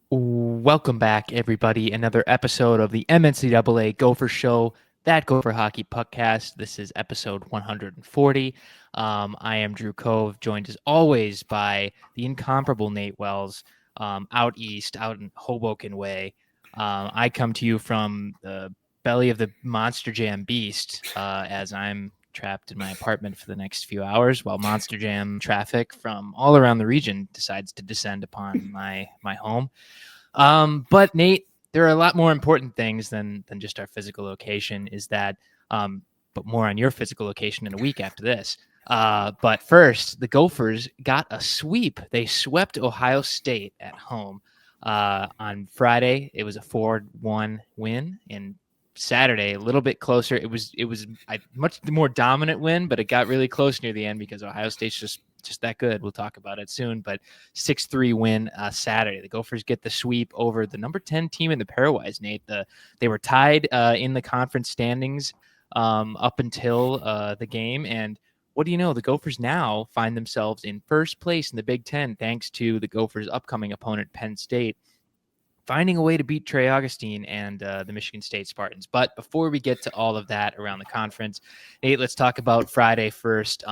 Welcome back, everybody. Another episode of the MNCAA Gopher Show, That Gopher Hockey Puckcast. This is episode 140. I am Drew Cove, joined as always by the incomparable Nate Wells, out east, out in Hoboken way. I come to you from the belly of the Monster Jam beast, as I'm trapped in my apartment for the next few hours while Monster Jam traffic from all around the region decides to descend upon my home. But Nate, there are a lot more important things than just our physical location. Is that, but more on your physical location in a week after this. But first, the Gophers got a sweep. They swept Ohio State at home on Friday. It was a 4-1 win, and Saturday a little bit closer. It was a much more dominant win, but it got really close near the end because Ohio State's just that good. We'll talk about it soon, but 6-3 win Saturday. The Gophers get the sweep over the number 10 team in the pairwise, Nate. They were tied in the conference standings up until the game. And what do you know? The Gophers now find themselves in first place in the Big Ten, thanks to the Gophers' upcoming opponent, Penn State, finding a way to beat Trey Augustine and the Michigan State Spartans. But before we get to all of that around the conference, Nate, let's talk about Friday first.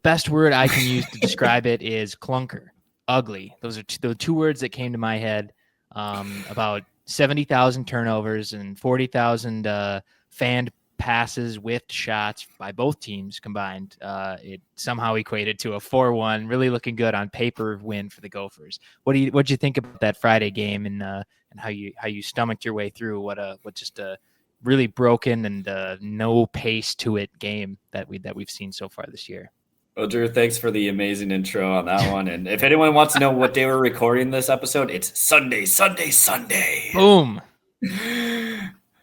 Best word I can use to describe it is clunker, ugly. Those are the two words that came to my head. About 70,000 turnovers and 40,000 fanned passes with shots by both teams combined. It somehow equated to a 4-1, really looking good on paper win for the Gophers. What'd you think about that Friday game and how you stomached your way through what just a really broken and no pace to it game that we've seen so far this year? Well, Drew, thanks for the amazing intro on that one. And if anyone wants to know what day we're recording this episode, it's Sunday. Boom.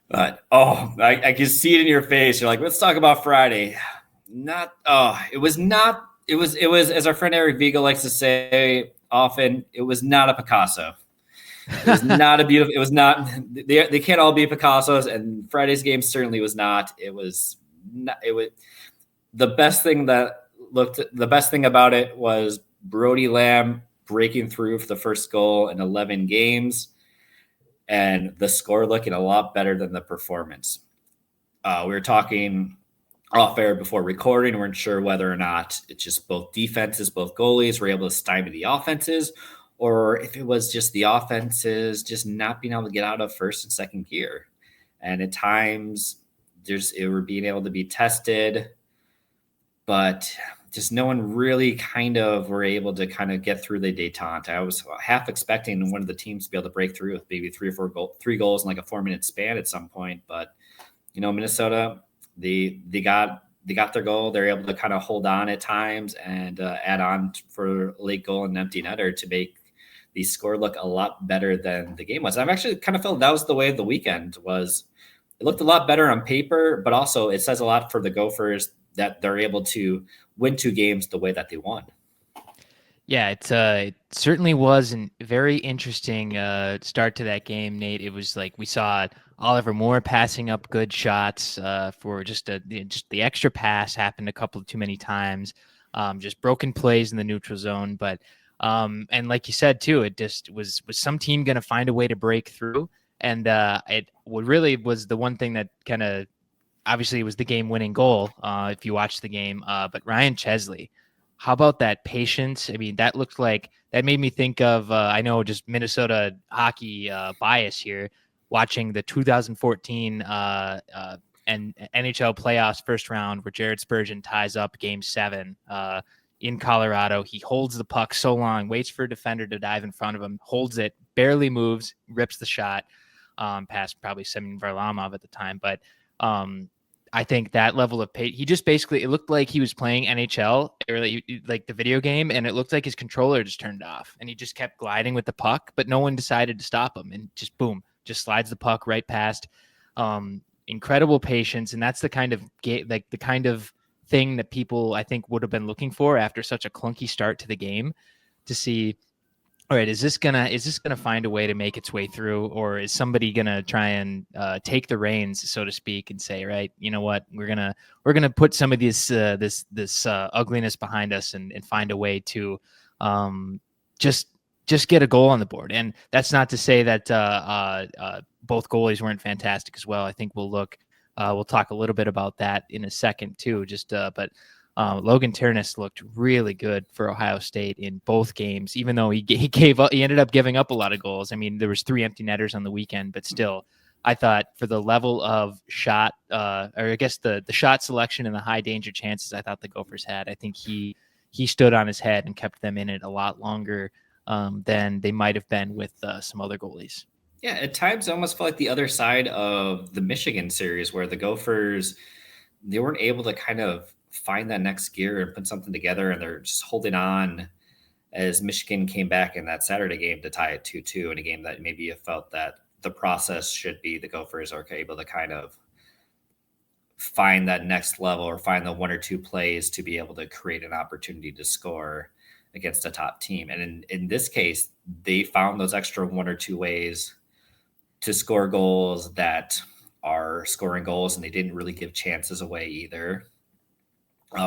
But I can see it in your face. You're like, let's talk about Friday. It was as our friend Eric Vigo likes to say often, it was not a Picasso. It was not a beautiful. It was not. They can't all be Picassos, and Friday's game certainly was not. It was not. It was the best thing about it was Brody Lamb breaking through for the first goal in 11 games, and the score looking a lot better than the performance. We were talking off air before recording. We weren't sure whether or not it's just both defenses, both goalies were able to stymie the offenses, or if it was just the offenses just not being able to get out of first and second gear. And at times, it were being able to be tested, but just no one really kind of were able to kind of get through the detente. I was half expecting one of the teams to be able to break through with maybe three goals in like a 4-minute span at some point. But, Minnesota, they got their goal. They're able to kind of hold on at times and add on for a late goal and empty netter to make the score look a lot better than the game was. I've actually kind of felt that was the way of the weekend was. It looked a lot better on paper, but also it says a lot for the Gophers that they're able to win 2 games the way that they won. Yeah, it certainly was a very interesting start to that game, Nate. It was like we saw Oliver Moore passing up good shots for just the extra pass happened a couple of too many times, just broken plays in the neutral zone. But and like you said too, it just was some team going to find a way to break through, and it really was the one thing that kind of. Obviously, it was the game-winning goal if you watch the game. But Ryan Chesley, how about that patience? I mean, that looked like that made me think of I know just Minnesota hockey bias here. Watching the 2014 and NHL playoffs first round where Jared Spurgeon ties up Game 7 in Colorado. He holds the puck so long, waits for a defender to dive in front of him, holds it, barely moves, rips the shot past probably Semyon Varlamov at the time, but. I think that level of pace, he just basically, it looked like he was playing NHL or like the video game, and it looked like his controller just turned off and he just kept gliding with the puck, but no one decided to stop him and just boom, just slides the puck right past. Incredible patience. And that's the kind of the kind of thing that people I think would have been looking for after such a clunky start to the game to see. All right, is this gonna find a way to make its way through, or is somebody gonna try and take the reins, so to speak, and say, right, you know what, we're gonna put some of this ugliness behind us and find a way to just just get a goal on the board. And that's not to say that both goalies weren't fantastic as well. I think we'll talk a little bit about that in a second too. But Logan Terness looked really good for Ohio State in both games, even though he ended up giving up a lot of goals. I mean, there was 3 empty netters on the weekend, but still, I thought for the level of shot, or I guess the shot selection and the high danger chances I thought the Gophers had, I think he stood on his head and kept them in it a lot longer than they might have been with some other goalies. Yeah, at times I almost felt like the other side of the Michigan series where the Gophers, they weren't able to kind of find that next gear and put something together, and they're just holding on as Michigan came back in that Saturday game to tie it 2-2 in a game that maybe you felt that the process should be the Gophers are able to kind of find that next level or find the 1 or 2 plays to be able to create an opportunity to score against a top team. And in this case, they found those extra 1 or 2 ways to score goals that are scoring goals, and they didn't really give chances away either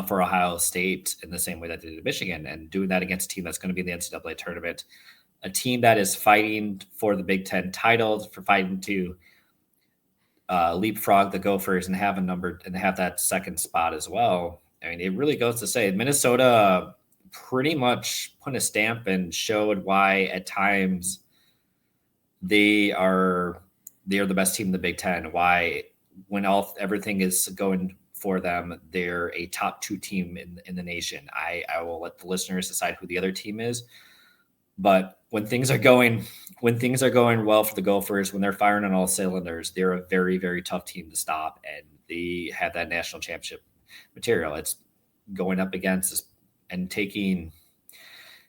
for Ohio State in the same way that they did Michigan, and doing that against a team that's going to be in the NCAA tournament, a team that is fighting for the Big Ten title, for fighting to leapfrog the Gophers and have that second spot as well. I mean, it really goes to say Minnesota pretty much put a stamp and showed why at times they are the best team in the Big Ten. Why, when everything is going for them, they're a top 2 team in the nation. I will let the listeners decide who the other team is. But when things are going well for the Gophers, when they're firing on all cylinders, they're a very, very tough team to stop, and they have that national championship material. It's going up against and taking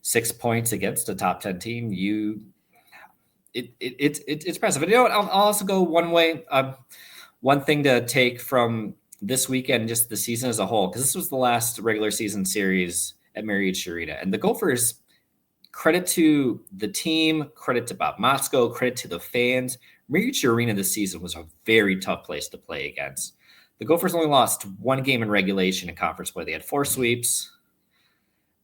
6 points against a top 10 team. It's impressive. And you know what? I'll also go one way. One thing to take from this weekend, just the season as a whole, because this was the last regular season series at MSHSL Arena, and the Gophers, credit to the team, credit to Bob Motzko, credit to the fans. MSHSL Arena this season was a very tough place to play against. The Gophers only lost 1 game in regulation in conference play. They had 4 sweeps.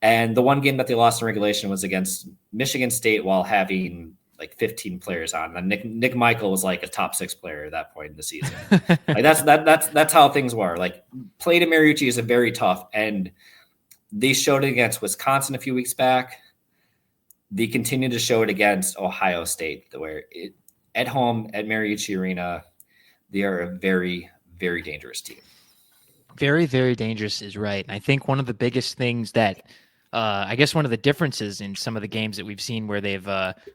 And the 1 game that they lost in regulation was against Michigan State while having like 15 players on. And Nick Michael was like a top 6 player at that point in the season. Like that's how things were. Like, playing at MSHSL is a very tough, and they showed it against Wisconsin a few weeks back. They continue to show it against Ohio State, where at home at MSHSL Arena, they are a very, very dangerous team. Very, very dangerous is right. And I think one of the biggest things that I guess one of the differences in some of the games that we've seen where they've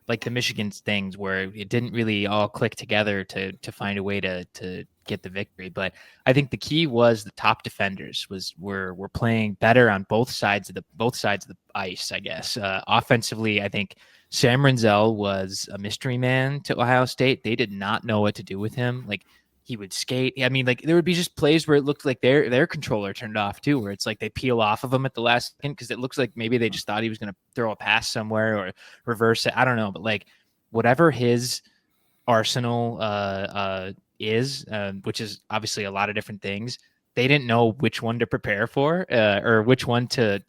like the Michigan things where it didn't really all click together to find a way to get the victory. But I think the key was the top defenders were playing better on both sides of the ice, I guess. Offensively, I think Sam Renzel was a mystery man to Ohio State. They did not know what to do with him. Like, he would skate. I mean, like, there would be just plays where it looked like their controller turned off too, where it's like they peel off of him at the last second because it looks like maybe they just thought he was going to throw a pass somewhere or reverse it. I don't know, but like, whatever his arsenal is, which is obviously a lot of different things, they didn't know which one to prepare for or which one to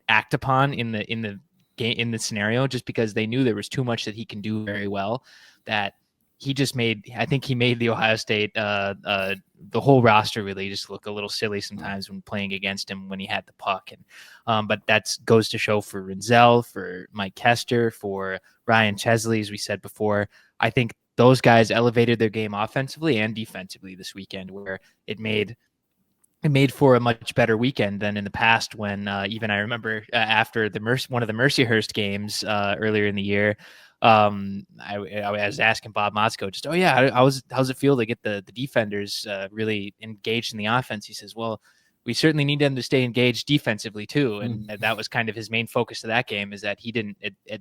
act upon in the game, in the scenario, just because they knew there was too much that he can do very well that he just made. I think he made the Ohio State, the whole roster really just look a little silly sometimes when playing against him when he had the puck. And but that goes to show for Renzel, for Mike Kester, for Ryan Chesley, as we said before. I think those guys elevated their game offensively and defensively this weekend, where it made for a much better weekend than in the past when even I remember after one of the Mercyhurst games earlier in the year, I was asking Bob Motzko just, oh yeah, how's it feel to get the defenders really engaged in the offense? He says, well, we certainly need them to stay engaged defensively too. And that was kind of his main focus of that game, is that he didn't,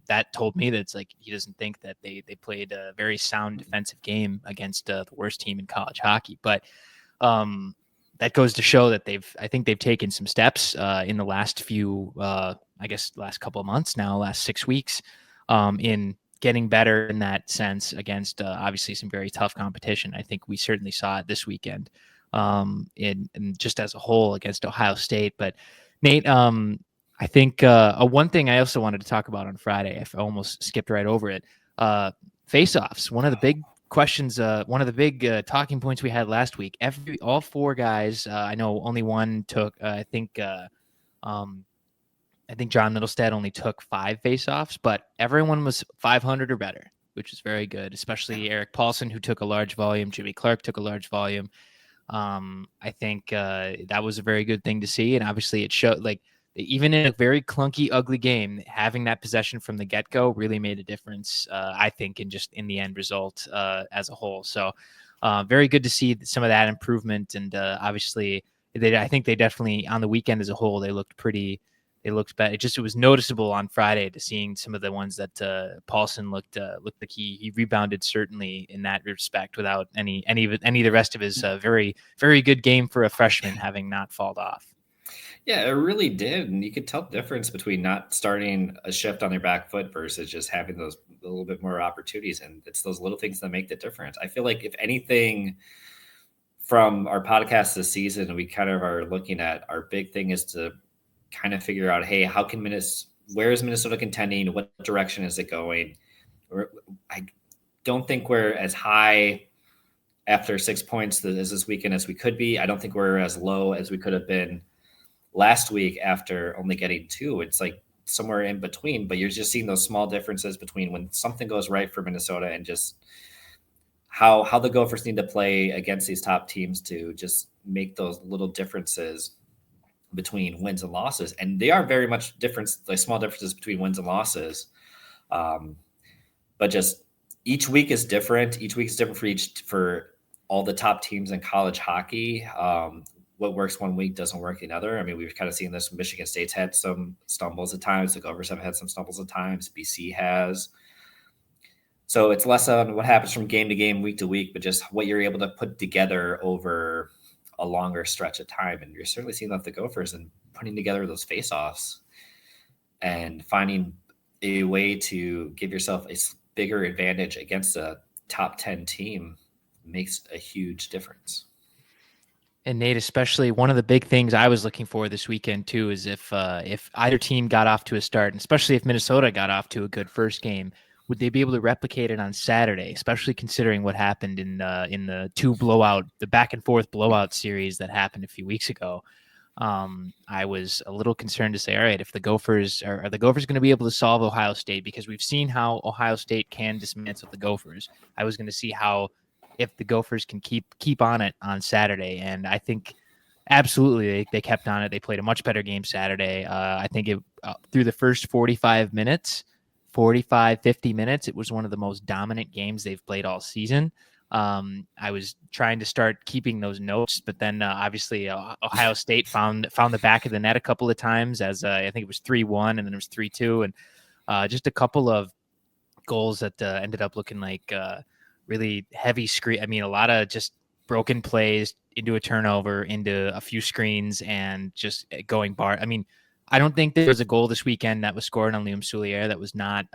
that told me that it's like, he doesn't think that they played a very sound defensive game against the worst team in college hockey. But that goes to show that I think they've taken some steps in the last few, last couple of months now, last 6 weeks, in getting better in that sense against obviously some very tough competition. I think we certainly saw it this weekend in just as a whole against Ohio State. But Nate, I think one thing I also wanted to talk about on Friday, I almost skipped right over it. Face-offs, one of the big questions, one of the big talking points we had last week. All four guys, I know only one took. I think John Middlestad only took 5 face-offs, but everyone was 500 or better, which is very good. Especially Eric Paulson, who took a large volume. Jimmy Clark took a large volume. I think that was a very good thing to see, and obviously it showed like. Even in a very clunky, ugly game, having that possession from the get-go really made a difference, I think, in the end result as a whole. So very good to see some of that improvement. And obviously, I think they definitely, on the weekend as a whole, they looked better. It was noticeable on Friday to seeing some of the ones that Paulson looked like he rebounded certainly in that respect without any of the rest of his very, very good game for a freshman having not fallen off. Yeah, it really did. And you could tell the difference between not starting a shift on their back foot versus just having those a little bit more opportunities. And it's those little things that make the difference. I feel like if anything from our podcast this season, we kind of are looking at our big thing is to kind of figure out, hey, where is Minnesota contending? What direction is it going? I don't think we're as high after 6 points this weekend as we could be. I don't think we're as low as we could have been last week after only getting 2. It's like somewhere in between, but you're just seeing those small differences between when something goes right for Minnesota and just how the Gophers need to play against these top teams to just make those little differences between wins and losses. And they are very much small differences between wins and losses. But just each week is different. Each week is different for all the top teams in college hockey. What works one week doesn't work another. I mean, we've kind of seen this. Michigan State's had some stumbles at times. The Gophers have had some stumbles at times. BC has. So it's less on what happens from game to game, week to week, but just what you're able to put together over a longer stretch of time. And you're certainly seeing that the Gophers and putting together those face-offs and finding a way to give yourself a bigger advantage against a top 10 team makes a huge difference. And Nate, especially one of the big things I was looking for this weekend too is if either team got off to a start, and especially if Minnesota got off to a good first game, would they be able to replicate it on Saturday? Especially considering what happened in the back and forth blowout series that happened a few weeks ago. I was a little concerned to say, all right, if the Gophers are the Gophers going to be able to solve Ohio State, because we've seen how Ohio State can dismantle the Gophers. I was going to see if the Gophers can keep on it on Saturday. And I think absolutely they kept on it. They played a much better game Saturday. I think through the first 50 minutes, it was one of the most dominant games they've played all season. I was trying to start keeping those notes, but then obviously Ohio State found the back of the net a couple of times as I think it was 3-1 and then it was 3-2. And just a couple of goals that ended up looking like really heavy screen. I mean, a lot of just broken plays into a turnover, into a few screens, and just going bar. I mean, I don't think there was a goal this weekend that was scored on Liam Souliere that was not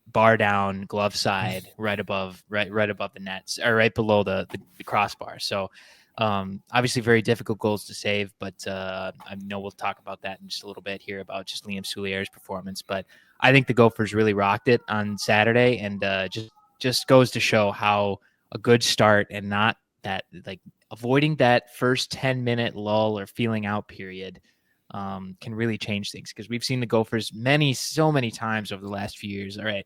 bar down, glove side, right above the nets, or right below the crossbar. So obviously very difficult goals to save, but I know we'll talk about that in just a little bit here about just Liam Souliere's performance. But I think the Gophers really rocked it on Saturday, and just goes to show how a good start and not that, like, avoiding that first 10-minute lull or feeling out period can really change things, because we've seen the Gophers so many times over the last few years. All right,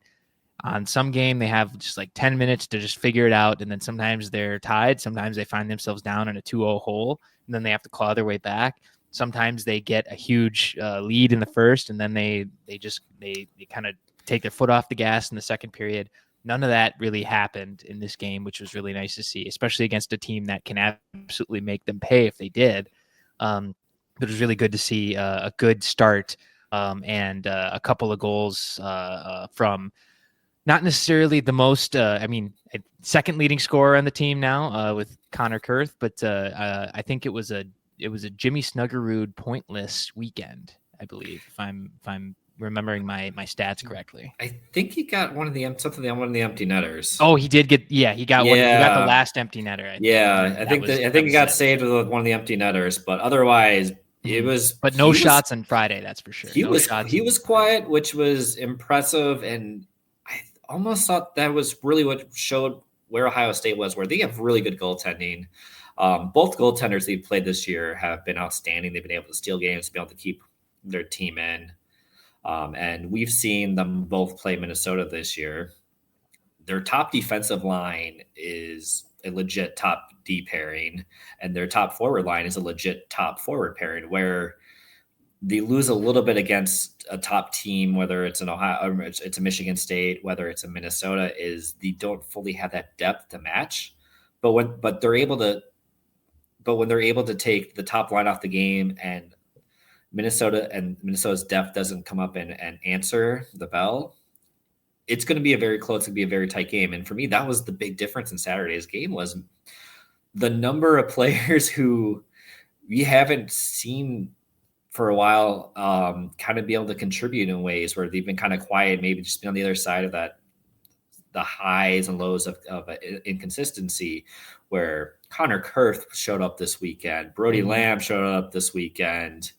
on some game they have just like 10 minutes to just figure it out, and then sometimes they're tied, sometimes they find themselves down in a 2-0 hole, and then they have to claw their way back. Sometimes they get a huge lead in the first, and then they kind of take their foot off the gas in the second period. None of that really happened in this game, which was really nice to see, especially against a team that can absolutely make them pay if they did. But it was really good to see a good start and a couple of goals from not necessarily the most, second leading scorer on the team now with Connor Kurth, but I think it was a Jimmy Snuggerud pointless weekend, I believe, if I'm remembering my stats correctly. I think he got one of the empty netters. Oh, he did get, he got one. He got the last empty netter. I think he got saved with one of the empty netters, but otherwise It was, but no shots on Friday. That's for sure. He No shots. He was quiet, which was impressive, and I almost thought that was really what showed where Ohio State was, where they have really good goaltending. Both goaltenders they've played this year have been outstanding. They've been able to steal games, be able to keep their team in, and we've seen them both play Minnesota this year. Their top defensive line is a legit top D pairing, and their top forward line is a legit top forward pairing, where they lose a little bit against a top team, whether it's an Ohio, or it's a Michigan State, whether it's a Minnesota, is they don't fully have that depth to match. But when they're able to take the top line off the game, and Minnesota's depth doesn't come up and answer the bell, it's going to be it's going to be a very tight game. And for me, that was the big difference in Saturday's game, was the number of players who we haven't seen for a while kind of be able to contribute in ways where they've been kind of quiet, maybe just be on the other side of that, the highs and lows of inconsistency, where Connor Kurth showed up this weekend. Brody Lamb showed up this weekend.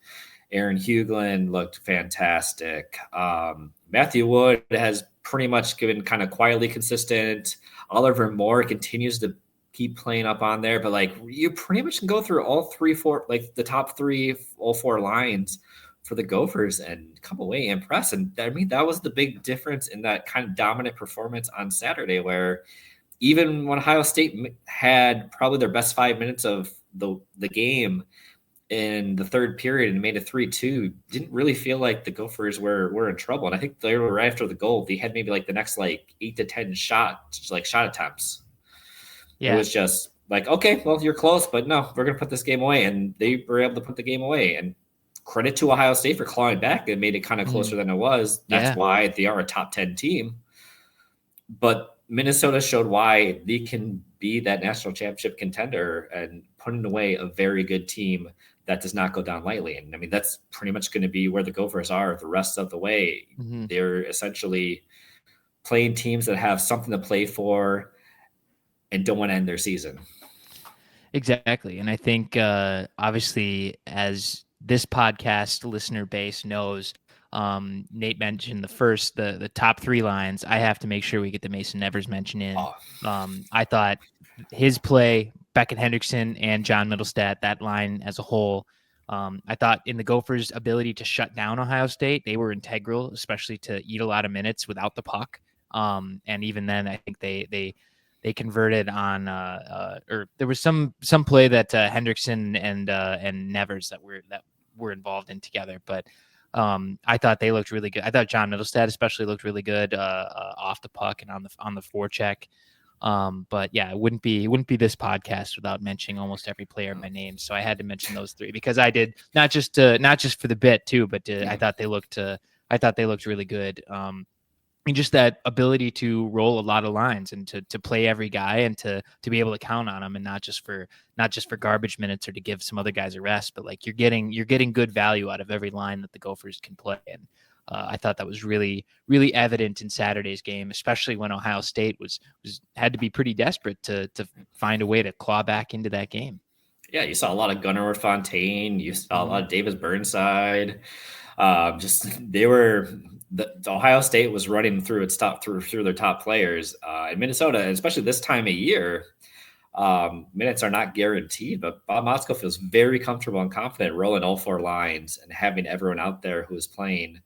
Aaron Hughlin looked fantastic. Matthew Wood has pretty much been kind of quietly consistent. Oliver Moore continues to keep playing up on there, but like you pretty much can go through all the top three, all four lines for the Gophers and come away impressed. And I mean, that was the big difference in that kind of dominant performance on Saturday, where even when Ohio State had probably their best 5 minutes of the game in the third period and made it 3-2, didn't really feel like the Gophers were in trouble. And I think they were right after the goal. They had maybe like the next 8 to 10 shot attempts. Yeah. It was just like, okay, well, you're close, but no, we're going to put this game away. And they were able to put the game away. And credit to Ohio State for clawing back and made it kind of closer than it was. That's why they are a top 10 team. But Minnesota showed why they can be that national championship contender and putting away a very good team that does not go down lightly. And I mean, that's pretty much going to be where the Gophers are the rest of the way. They're essentially playing teams that have something to play for and don't want to end their season. Exactly. And I think obviously, as this podcast listener base knows, Nate mentioned the top three lines. I have to make sure we get the Mason Nevers mention in. I thought his play, Beckett Hendrickson and John Middlestat, that line as a whole, I thought in the Gophers' ability to shut down Ohio State, they were integral, especially to eat a lot of minutes without the puck. And even then, I think they converted on or there was some play that Hendrickson and Nevers that were involved in together, but I thought they looked really good. I thought John Middlestat especially looked really good off the puck and on the forecheck. But yeah, it wouldn't be this podcast without mentioning almost every player by name. So I had to mention those three because I did not just for the bit too, but I thought they looked really good. And just that ability to roll a lot of lines and to play every guy and to be able to count on them, and not just for garbage minutes or to give some other guys a rest, but like you're getting good value out of every line that the Gophers can play. And I thought that was really, really evident in Saturday's game, especially when Ohio State had to be pretty desperate to find a way to claw back into that game. Yeah, you saw a lot of Gunnar Fontaine. You saw a lot of Davis Burnside. The Ohio State was running through their top players. In Minnesota, especially this time of year, minutes are not guaranteed, but Bob Motzko feels very comfortable and confident rolling all four lines and having everyone out there who is playing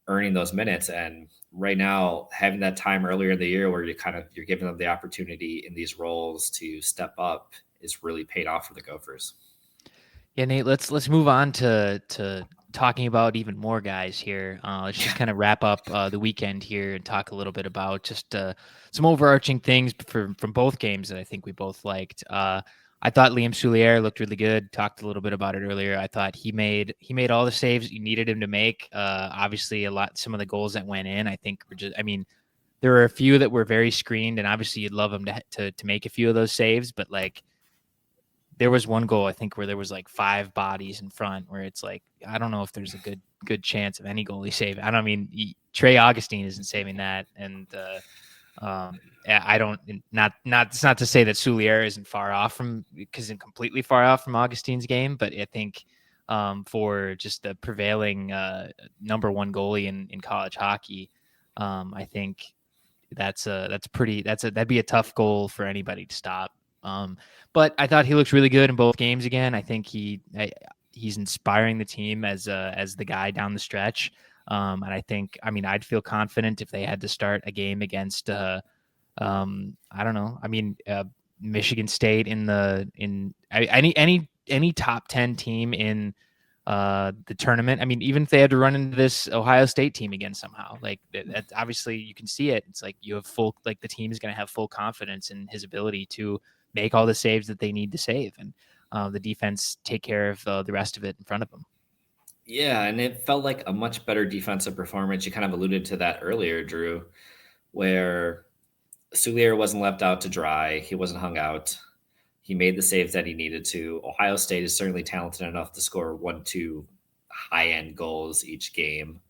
earning those minutes. And right now, having that time earlier in the year where you're giving them the opportunity in these roles to step up is really paid off for the Gophers. Yeah, Nate, let's move on to talking about even more guys here. Let's just kind of wrap up the weekend here and talk a little bit about just some overarching things from both games that I think we both liked. I thought Liam Souliere looked really good. Talked a little bit about it earlier. I thought he made all the saves you needed him to make. Obviously, some of the goals that went in, I think there were a few that were very screened, and obviously you'd love him to make a few of those saves, but like, there was one goal, I think, where there was like 5 bodies in front where it's like, I don't know if there's a good chance of any goalie save. Trey Augustine isn't saving that. And it's not to say that Souliere isn't completely far off from Augustine's game, but I think for just the prevailing number one goalie in college hockey. I think that'd be a tough goal for anybody to stop. But I thought he looked really good in both games again. I think he's inspiring the team as the guy down the stretch. And I mean, I'd feel confident if they had to start a game against I don't know. I mean, Michigan State any top 10 team in the tournament. I mean, even if they had to run into this Ohio State team again somehow, like that, obviously you can see it. It's like you have the team is going to have full confidence in his ability to make all the saves that they need to save, and the defense take care of the rest of it in front of them. Yeah, and it felt like a much better defensive performance. You kind of alluded to that earlier, Drew, where Souliere wasn't left out to dry. He wasn't hung out. He made the saves that he needed to. Ohio State is certainly talented enough to score 1-2 high-end goals each game.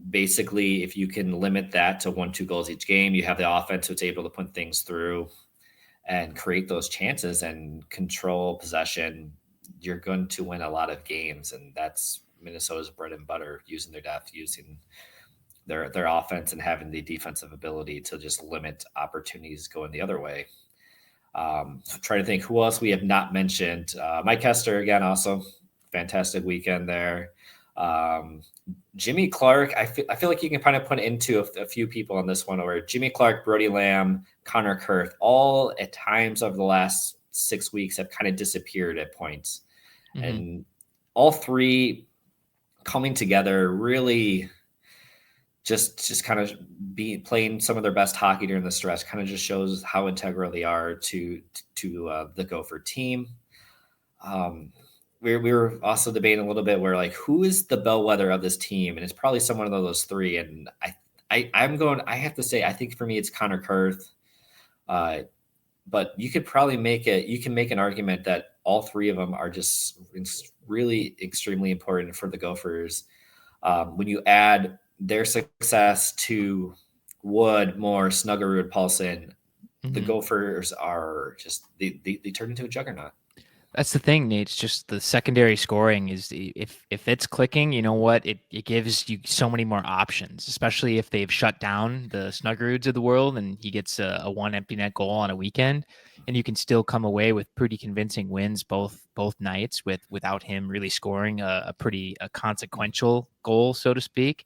Basically, if you can limit that to 1-2 goals each game, you have the offense that's able to put things through and create those chances and control possession. You're going to win a lot of games, and that's Minnesota's bread and butter, using their depth, using their offense, and having the defensive ability to just limit opportunities going the other way. Trying to think who else we have not mentioned. Mike Hester, again, also fantastic weekend there. Jimmy Clark, I feel like you can kind of put into a few people on this one, where Jimmy Clark, Brody Lamb, Connor Kurth, all at times over the last 6 weeks have kind of disappeared at points. Mm-hmm. And all three coming together really just kind of playing some of their best hockey during the stretch kind of just shows how integral they are to the Gopher team. We were also debating a little bit where, like, who is the bellwether of this team? And it's probably someone of those three. And I have to say, I think for me, it's Connor Kurth. But you could probably make an argument that all three of them are just really extremely important for the Gophers. When you add their success to Wood, Moore, Snuggerud, Paulson, the Gophers are just they turn into a juggernaut. That's the thing, Nate. It's just the secondary scoring is if it's clicking, you know what? It gives you so many more options, especially if they've shut down the Snuggeruds of the world and he gets a one empty net goal on a weekend, and you can still come away with pretty convincing wins both nights without him really scoring a consequential goal, so to speak.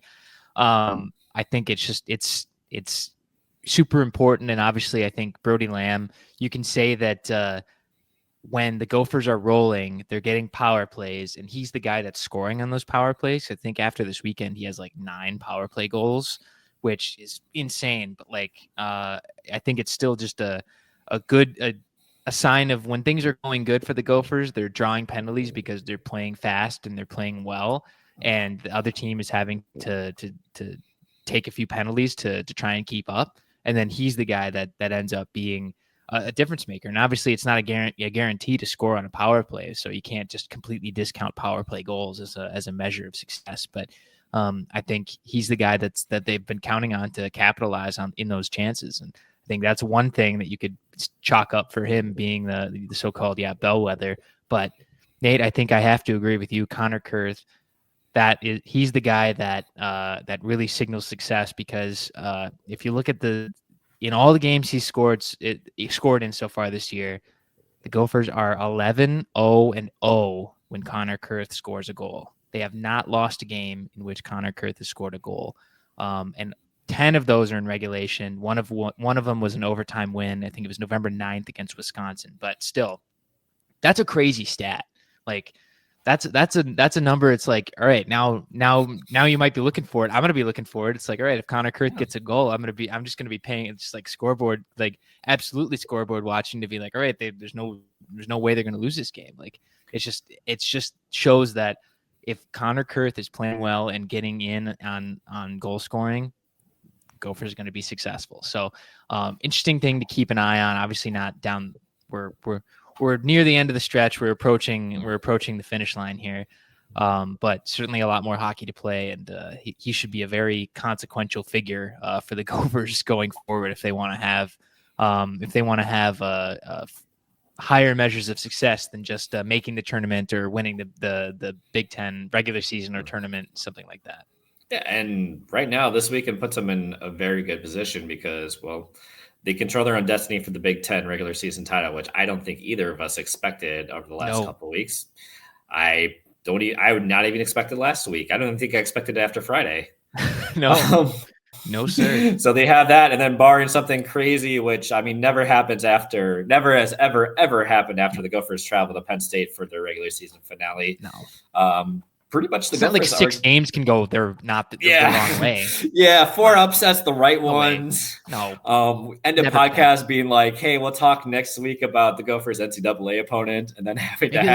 I think it's super important, and obviously I think Brody Lamb, you can say that when the Gophers are rolling, they're getting power plays, and he's the guy that's scoring on those power plays. I think after this weekend, he has like 9 power play goals, which is insane. But I think it's still just a sign of when things are going good for the Gophers, they're drawing penalties because they're playing fast and they're playing well, and the other team is having to take a few penalties to try and keep up. And then he's the guy that ends up being a difference maker. And obviously it's not a guarantee to score on a power play, so you can't just completely discount power play goals as a measure of success. But I think he's the guy that they've been counting on to capitalize on in those chances. And I think that's one thing that you could chalk up for him being the so-called bellwether. But Nate, I think I have to agree with you. Connor Kurth, he's the guy that really signals success, because if you look at in all the games he scored in so far this year, the Gophers are 11-0-0 when Connor Kurth scores a goal. They have not lost a game in which Connor Kurth has scored a goal, and 10 of those are in regulation. One of them was an overtime win. I think it was November 9th against Wisconsin. But still, that's a crazy stat. Like, that's a number. It's like, all right, now you might be looking for it. I'm going to be looking for it. It's like, all right, if Connor Kurth gets a goal, I'm just going to be paying. It's just like scoreboard, like absolutely scoreboard watching, to be like, all right, there's no way they're going to lose this game. Like, it just shows that if Connor Kurth is playing well and getting in on goal scoring, Gophers are going to be successful. So interesting thing to keep an eye on. Obviously not down. We're near the end of the stretch. We're approaching the finish line here, but certainly a lot more hockey to play, and he should be a very consequential figure for the Gophers going forward if they want to have higher measures of success than just making the tournament or winning the Big Ten regular season or tournament, something like that. Yeah, and right now this weekend puts them in a very good position because, well, they control their own destiny for the Big Ten regular season title, which I don't think either of us expected over the last couple of weeks. I would not even expect it last week. I don't even think I expected it after Friday. No. No, sir. So they have that, and then barring something crazy, which I mean never has ever happened after the Gophers travel to Penn State for their regular season finale. No. Pretty much the Gophers like 6 games can go. They're not the wrong way. Yeah, 4 upsets, the right ones. No. End of podcast being like, hey, we'll talk next week about the Gophers NCAA opponent, and then having to have